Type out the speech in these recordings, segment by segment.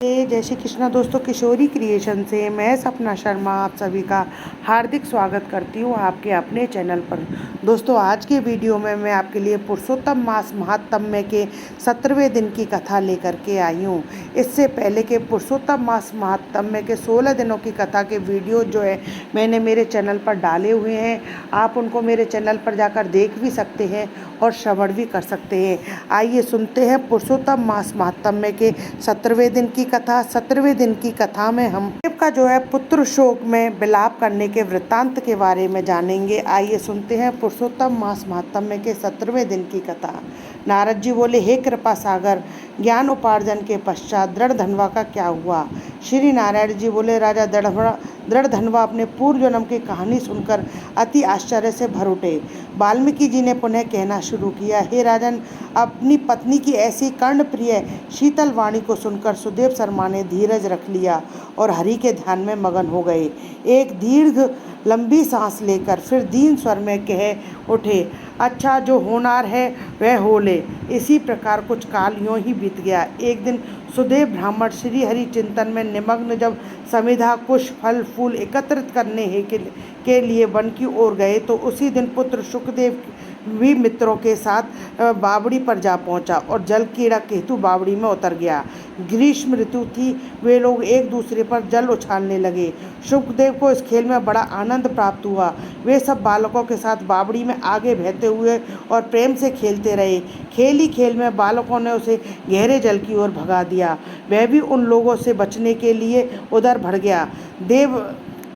जय श्री कृष्णा दोस्तों, किशोरी क्रिएशन से मैं सपना शर्मा आप सभी का हार्दिक स्वागत करती हूँ आपके अपने चैनल पर। दोस्तों, आज के वीडियो में मैं आपके लिए पुरुषोत्तम मास महात्म्य के 17वें दिन की कथा लेकर के आई हूँ। इससे पहले के पुरुषोत्तम मास महात्म्य के 16 दिनों की कथा के वीडियो जो है मैंने मेरे चैनल पर डाले हुए हैं। आप उनको मेरे चैनल पर जाकर देख भी सकते हैं और श्रवण भी कर सकते हैं। आइए सुनते हैं पुरुषोत्तम मास महात्म्य के 17वें दिन की कथा। 17वें दिन की कथा में हम शिव का जो है पुत्र शोक में विलाप करने के वृत्तांत के बारे में जानेंगे। आइए सुनते हैं पुरुषोत्तम मास महात्म्य के 17वें दिन की कथा। नारद जी बोले, हे कृपा सागर, ज्ञान उपार्जन के पश्चात दृढ़धनवा का क्या हुआ? श्री नारायण जी बोले, राजा दृढ़धनवा अपने पूर्व जन्म की कहानी सुनकर अति आश्चर्य से भर उठे। वाल्मीकि जी ने पुनः कहना शुरू किया, हे राजन, अपनी पत्नी की ऐसी कर्णप्रिय शीतल वाणी को सुनकर सुदेव शर्मा ने धीरज रख लिया और हरि के ध्यान में मगन हो गए। एक दीर्घ लंबी सांस लेकर फिर दीन स्वर में कह उठे, अच्छा, जो होनार है वह हो ले। इसी प्रकार कुछ काल यूँ ही बीत गया। एक दिन सुदेव ब्राह्मण श्री हरि चिंतन में निमग्न जब समिधा कुश फल फूल एकत्रित करने के लिए वन की ओर गए तो उसी दिन पुत्र सुखदेव भी मित्रों के साथ बावड़ी पर जा पहुंचा और जल कीड़ा केतु बावड़ी में उतर गया। ग्रीष्म ऋतु थी। वे लोग एक दूसरे पर जल उछालने लगे। सुखदेव को इस खेल में बड़ा आनंद प्राप्त हुआ। वे सब बालकों के साथ बावड़ी में आगे बहते हुए और प्रेम से खेलते रहे। खेल ही खेल में बालकों ने उसे गहरे जल की ओर भगा दिया। वह भी उन लोगों से बचने के लिए उधर भर गया।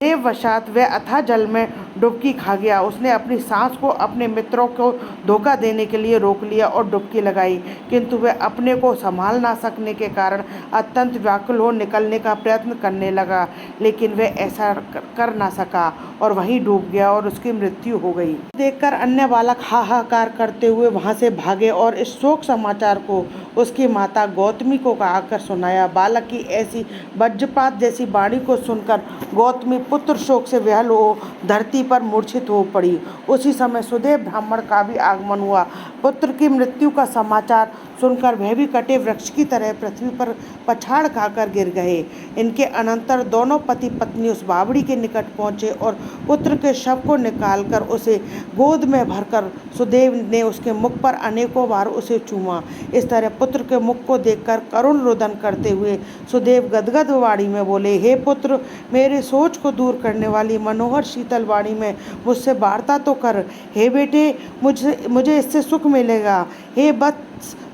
देववशात वह अथाह जल में डुबकी खा गया। उसने अपनी सांस को अपने मित्रों को धोखा देने के लिए रोक लिया और डुबकी लगाई, किंतु वह अपने को संभाल ना सकने के कारण अत्यंत व्याकुल हो निकलने का प्रयत्न करने लगा, लेकिन वह ऐसा कर ना सका और वहीं डूब गया और उसकी मृत्यु हो गई। देखकर अन्य बालक हाहाकार करते हुए वहां से भागे और इस शोक समाचार को उसकी माता गौतमी को आकर सुनाया। बालक की ऐसी वज्रपात जैसी वाणी को सुनकर गौतमी पुत्र शोक से विह्वल हो धरती पर मूर्छित हो पड़ी। उसी समय सुदेव ब्राह्मण का भी आगमन हुआ। पुत्र की मृत्यु का समाचार सुनकर वह भी कटे वृक्ष की तरह पृथ्वी पर पछाड़ खाकर गिर गए। इनके अनंतर दोनों पति पत्नी उस बावड़ी के निकट पहुंचे और पुत्र के शव को निकालकर उसे गोद में भरकर सुदेव ने उसके मुख पर अनेकों बार उसे चूमा। इस तरह पुत्र के मुख को देखकर करुण रुदन करते हुए सुदेव गदगद वाणी में बोले, हे पुत्र, मेरे सोच को दूर करने वाली मनोहर शीतल वाणी में मुझसे वार्ता तो कर। हे बेटे, मुझे इससे सुख मिलेगा। हे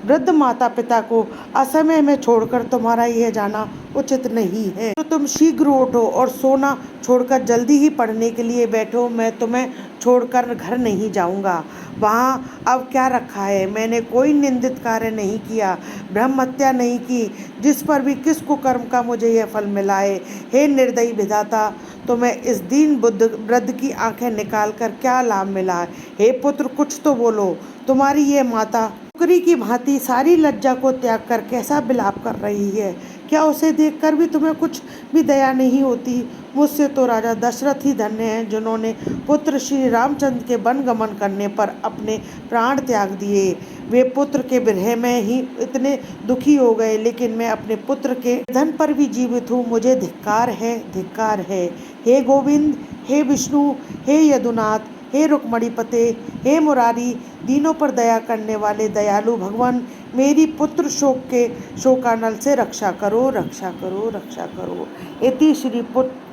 वृद्ध माता पिता को असमय में छोड़कर तुम्हारा यह जाना उचित नहीं है। तो तुम शीघ्र उठो और सोना छोड़कर जल्दी ही पढ़ने के लिए बैठो। मैं तुम्हें छोड़कर घर नहीं जाऊंगा। वहाँ अब क्या रखा है? मैंने कोई निंदित कार्य नहीं किया, ब्रह्म हत्या नहीं की, जिस पर भी किस कुकर्म का मुझे यह फल मिला है। हे निर्दयी विधाता, तुम्हें इस दीन वृद्ध की आंखें निकालकर क्या लाभ मिला? हे पुत्र, कुछ तो बोलो। तुम्हारी ये माता कुकरी की भांति सारी लज्जा को त्याग कर कैसा विलाप कर रही है? क्या उसे देखकर भी तुम्हें कुछ भी दया नहीं होती? मुझसे तो राजा दशरथ ही धन्य हैं, जिन्होंने पुत्र श्री रामचंद्र के वन गमन करने पर अपने प्राण त्याग दिए। वे पुत्र के विरह में ही इतने दुखी हो गए, लेकिन मैं अपने पुत्र के निधन पर भी जीवित हूँ। मुझे धिक्कार है, धिक्कार है। हे गोविंद, हे विष्णु, हे यदुनाथ, हे रुक्मणीपते, हे मुरारी, दीनों पर दया करने वाले दयालु भगवान, मेरी पुत्र शोक के शोकानल से रक्षा करो, रक्षा करो, रक्षा करो। इति श्री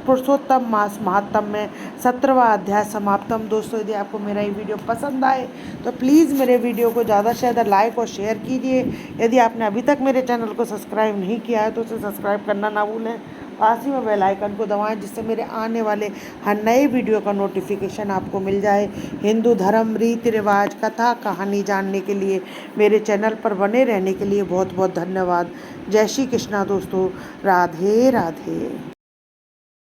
पुरुषोत्तम मास महात्म्य 17वां अध्याय समाप्तम। दोस्तों, यदि आपको मेरा ये वीडियो पसंद आए तो प्लीज़ मेरे वीडियो को ज़्यादा से ज़्यादा लाइक और शेयर कीजिए। यदि आपने अभी तक मेरे चैनल को सब्सक्राइब नहीं किया है तो उसे सब्सक्राइब करना ना भूलें। पास ही में बेल आइकन को दबाएं, जिससे मेरे आने वाले हर नए वीडियो का नोटिफिकेशन आपको मिल जाए। हिंदू धर्म, रीति रिवाज, कथा कहानी जानने के लिए मेरे चैनल पर बने रहने के लिए बहुत बहुत धन्यवाद। जय श्री कृष्णा दोस्तों। राधे राधे।